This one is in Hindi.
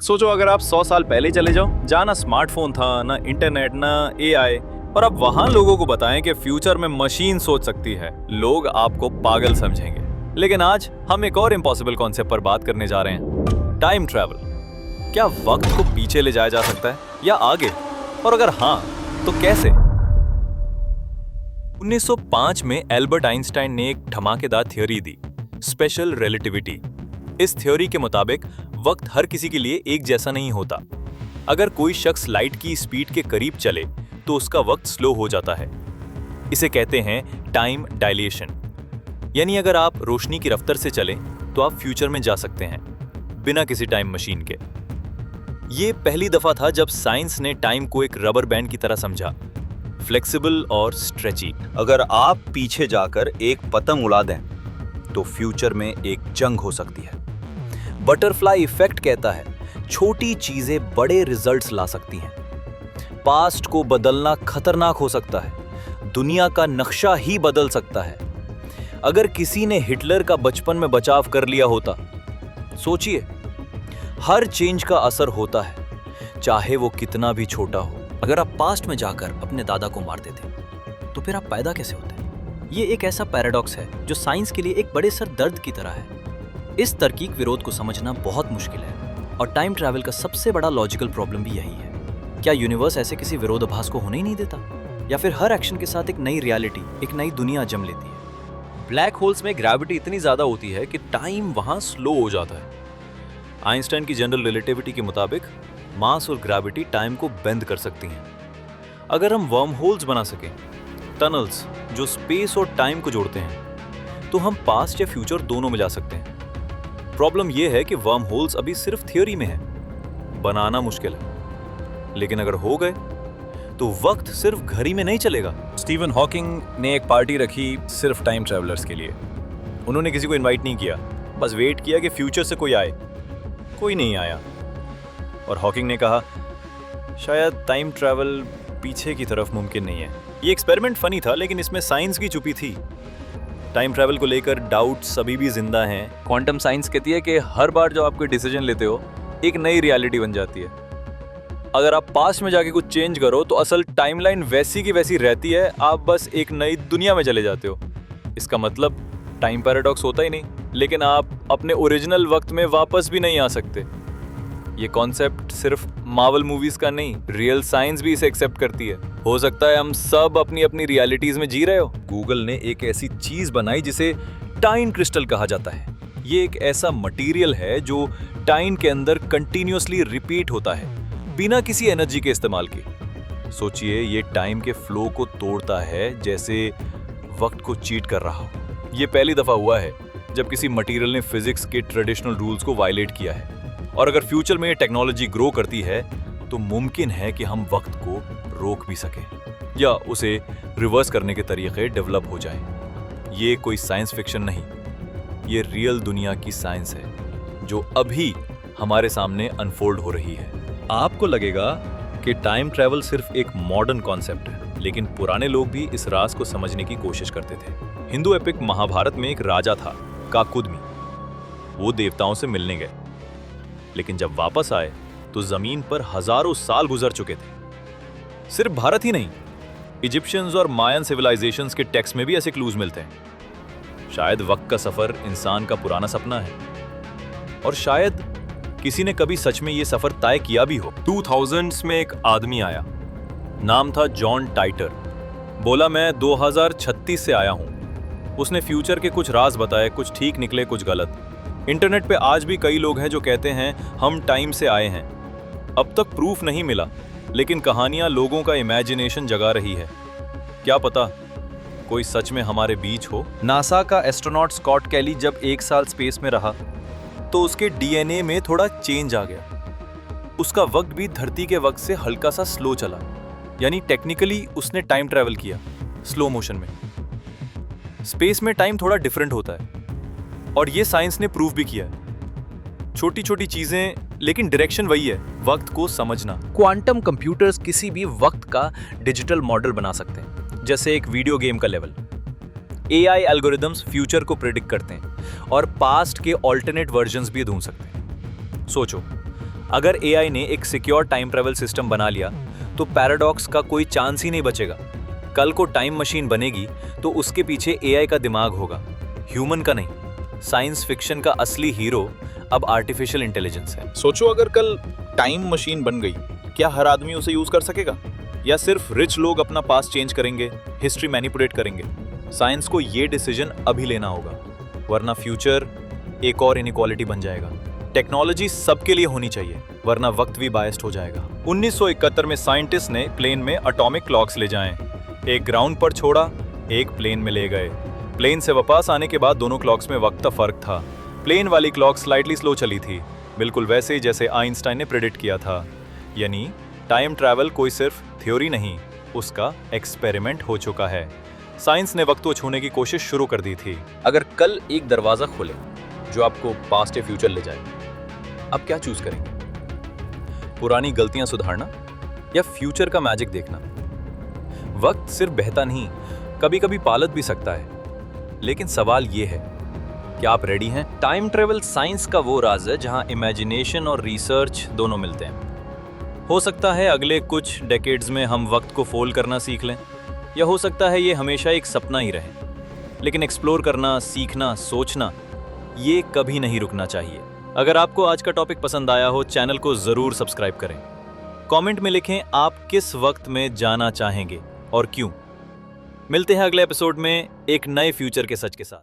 सोचो अगर आप 100 साल पहले चले जाओ, जहाँ ना स्मार्टफोन था, ना इंटरनेट, ना एआई, और अब वहां लोगों को बताएं कि फ्यूचर में मशीन सोच सकती है, लोग आपको पागल समझेंगे। लेकिन आज हम एक और इम्पॉसिबल कॉन्सेप्ट पर बात करने जा रहे हैं, टाइम ट्रैवल। क्या वक्त को पीछे ले जाया जा सकता है या आगे? और अगर हाँ, तो कैसे? 1905 में एल्बर्ट आइंस्टाइन ने एक धमाकेदार थ्योरी दी, स्पेशल रिलेटिविटी। इस थ्योरी के मुताबिक वक्त हर किसी के लिए एक जैसा नहीं होता। अगर कोई शख्स लाइट की स्पीड के करीब चले तो उसका वक्त स्लो हो जाता है। इसे कहते हैं टाइम डायलेशन। यानी अगर आप रोशनी की रफ्तार से चलें तो आप फ्यूचर में जा सकते हैं बिना किसी टाइम मशीन के। ये पहली दफा था जब साइंस ने टाइम को एक रबर बैंड की तरह समझा, फ्लेक्सिबल और स्ट्रेची। अगर आप पीछे जाकर एक पतंग उड़ा दें तो फ्यूचर में एक जंग हो सकती है। बटरफ्लाई इफेक्ट कहता है छोटी चीजें बड़े रिजल्ट्स ला सकती हैं। पास्ट को बदलना खतरनाक हो सकता है, दुनिया का नक्शा ही बदल सकता है। अगर किसी ने हिटलर का बचपन में बचाव कर लिया होता, सोचिए, हर चेंज का असर होता है, चाहे वो कितना भी छोटा हो। अगर आप पास्ट में जाकर अपने दादा को मार देते तो फिर आप पैदा कैसे होते? ये एक ऐसा पैराडॉक्स है जो साइंस के लिए एक बड़े सर दर्द की तरह है। इस तार्किक विरोध को समझना बहुत मुश्किल है, और टाइम ट्रैवल का सबसे बड़ा लॉजिकल प्रॉब्लम भी यही है। क्या यूनिवर्स ऐसे किसी विरोधाभास को होने ही नहीं देता, या फिर हर एक्शन के साथ एक नई रियलिटी, एक नई दुनिया जन्म लेती है? ब्लैक होल्स में ग्रेविटी इतनी ज्यादा होती है कि टाइम वहां स्लो हो जाता है। आइंस्टाइन की जनरल रिलेटिविटी के मुताबिक मास और ग्रेविटी टाइम को बेंड कर सकती हैं। अगर हम वर्म होल्स बना सकें, टनल्स जो स्पेस और टाइम को जोड़ते हैं, तो हम पास्ट या फ्यूचर दोनों में जा सकते हैं। प्रॉब्लम यह है कि वर्म होल्स अभी सिर्फ थ्योरी में है, बनाना मुश्किल है। लेकिन अगर हो गए तो वक्त सिर्फ घड़ी में नहीं चलेगा। स्टीवन हॉकिंग ने एक पार्टी रखी सिर्फ टाइम ट्रैवलर्स के लिए। उन्होंने किसी को इनवाइट नहीं किया, बस वेट किया कि फ्यूचर से कोई आए। कोई नहीं आया, और हॉकिंग ने कहा शायद टाइम ट्रैवल पीछे की तरफ मुमकिन नहीं है। ये एक्सपेरिमेंट फनी था, लेकिन इसमें साइंस की छुपी थी। टाइम ट्रैवल को लेकर डाउट्स अभी भी जिंदा हैं। क्वांटम साइंस कहती है कि हर बार जब आप कोई डिसीजन लेते हो, एक नई रियलिटी बन जाती है। अगर आप पास्ट में जाके कुछ चेंज करो तो असल टाइमलाइन वैसी की वैसी रहती है, आप बस एक नई दुनिया में चले जाते हो। इसका मतलब टाइम पैराडॉक्स होता ही नहीं, लेकिन आप अपने ओरिजिनल वक्त में वापस भी नहीं आ सकते। ये कॉन्सेप्ट सिर्फ मार्वल मूवीज का नहीं, रियल साइंस भी इसे एक्सेप्ट करती है। हो सकता है हम सब अपनी अपनी रियलिटीज में जी रहे हो। गूगल ने एक ऐसी चीज बनाई जिसे टाइम क्रिस्टल कहा जाता है। ये एक ऐसा मटेरियल है जो टाइम के अंदर कंटिन्यूअसली रिपीट होता है, बिना किसी एनर्जी के इस्तेमाल के। सोचिए, ये टाइम के फ्लो को तोड़ता है, जैसे वक्त को चीट कर रहा हो। ये पहली दफा हुआ है जब किसी मटेरियल ने फिजिक्स के ट्रेडिशनल रूल्स को वायलेट किया है। और अगर फ्यूचर में ये टेक्नोलॉजी ग्रो करती है तो मुमकिन है कि हम वक्त को रोक भी सकें, या उसे रिवर्स करने के तरीके डेवलप हो जाएं। ये कोई साइंस फिक्शन नहीं, ये रियल दुनिया की साइंस है जो अभी हमारे सामने अनफोल्ड हो रही है। आपको लगेगा कि टाइम ट्रैवल सिर्फ एक मॉडर्न कॉन्सेप्ट है, लेकिन पुराने लोग भी इस राज को समझने की कोशिश करते थे। हिंदू एपिक महाभारत में एक राजा था, काकुदमी। वो देवताओं से मिलने गए, लेकिन जब वापस आए तो जमीन पर हजारों साल गुजर चुके थे। सिर्फ भारत ही नहीं, इजिप्शियंस और मायन सिविलाइजेशंस के टेक्स्ट में भी ऐसे क्लूज मिलते हैं। शायद वक्त का सफर इंसान का पुराना सपना है, और शायद किसी ने कभी सच में ये सफर तय किया भी हो। 2000s में एक आदमी आया, नाम था जॉन टाइटर। बोला मैं 2036 से आया हूं। उसने फ्यूचर के कुछ राज बताए, कुछ ठीक निकले, कुछ गलत। इंटरनेट पे आज भी कई लोग हैं जो कहते हैं हम टाइम से आए हैं। अब तक प्रूफ नहीं मिला, लेकिन कहानियां लोगों का इमेजिनेशन जगा रही है। क्या पता कोई सच में हमारे बीच हो। नासा का एस्ट्रोनॉट स्कॉट कैली जब 1 साल स्पेस में रहा तो उसके डीएनए में थोड़ा चेंज आ गया। उसका वक्त भी धरती के वक्त से हल्का सा स्लो चला, यानी टेक्निकली उसने टाइम ट्रैवल किया स्लो मोशन में। स्पेस में टाइम थोड़ा डिफरेंट होता है, और ये साइंस ने प्रूव भी किया है। छोटी छोटी चीजें, लेकिन डायरेक्शन वही है, वक्त को समझना। क्वांटम कंप्यूटर्स किसी भी वक्त का डिजिटल मॉडल बना सकते हैं, जैसे एक वीडियो गेम का लेवल। एआई एल्गोरिदम्स फ्यूचर को प्रेडिक्ट करते हैं और पास्ट के ऑल्टरनेट वर्जन्स भी ढूंढ सकते हैं। सोचो, अगर एआई ने एक सिक्योर टाइम ट्रेवल सिस्टम बना लिया तो पैराडॉक्स का कोई चांस ही नहीं बचेगा। कल को टाइम मशीन बनेगी तो उसके पीछे एआई का दिमाग होगा, ह्यूमन का नहीं। साइंस फिक्शन का असली हीरो अब आर्टिफिशियल इंटेलिजेंस है। सोचो अगर कल टाइम मशीन बन गई, क्या हर आदमी उसे यूज कर सकेगा या सिर्फ रिच लोग अपना पास्ट चेंज करेंगे, हिस्ट्री मैनिपुलेट करेंगे? साइंस को ये डिसीजन अभी लेना होगा, वरना फ्यूचर एक और इनइक्वालिटी बन जाएगा। टेक्नोलॉजी सबके लिए होनी चाहिए, वरना वक्त भी बायस्ड हो जाएगा। 1971 में साइंटिस्ट ने प्लेन में एटॉमिक क्लॉक्स ले जाएं, एक ग्राउंड पर छोड़ा, एक प्लेन में ले गए। प्लेन से वापस आने के बाद दोनों क्लॉक्स में वक्त का फर्क था। प्लेन वाली क्लॉक स्लाइटली स्लो चली थी, बिल्कुल वैसे ही जैसे आइंस्टाइन ने प्रेडिक्ट किया था। यानी टाइम ट्रैवल कोई सिर्फ थ्योरी नहीं, उसका एक्सपेरिमेंट हो चुका है। साइंस ने वक्त को छूने की कोशिश शुरू कर दी थी। अगर कल एक दरवाजा खोले जो आपको पास्ट या फ्यूचर ले जाए, आप क्या चूज करेंगे? पुरानी गलतियां सुधारना या फ्यूचर का मैजिक देखना? वक्त सिर्फ बहता नहीं, कभी कभी पालट भी सकता है। लेकिन सवाल यह है, क्या आप रेडी हैं? टाइम ट्रेवल साइंस का वो राज है जहां इमेजिनेशन और रिसर्च दोनों मिलते हैं। हो सकता है अगले कुछ डेकेड्स में हम वक्त को फोल्ड करना सीख लें, या हो सकता है ये हमेशा एक सपना ही रहे। लेकिन एक्सप्लोर करना, सीखना, सोचना, ये कभी नहीं रुकना चाहिए। अगर आपको आज का टॉपिक पसंद आया हो, चैनल को जरूर सब्सक्राइब करें। कमेंट में लिखें आप किस वक्त में जाना चाहेंगे और क्यों। मिलते हैं अगले एपिसोड में एक नए फ्यूचर के सच के साथ।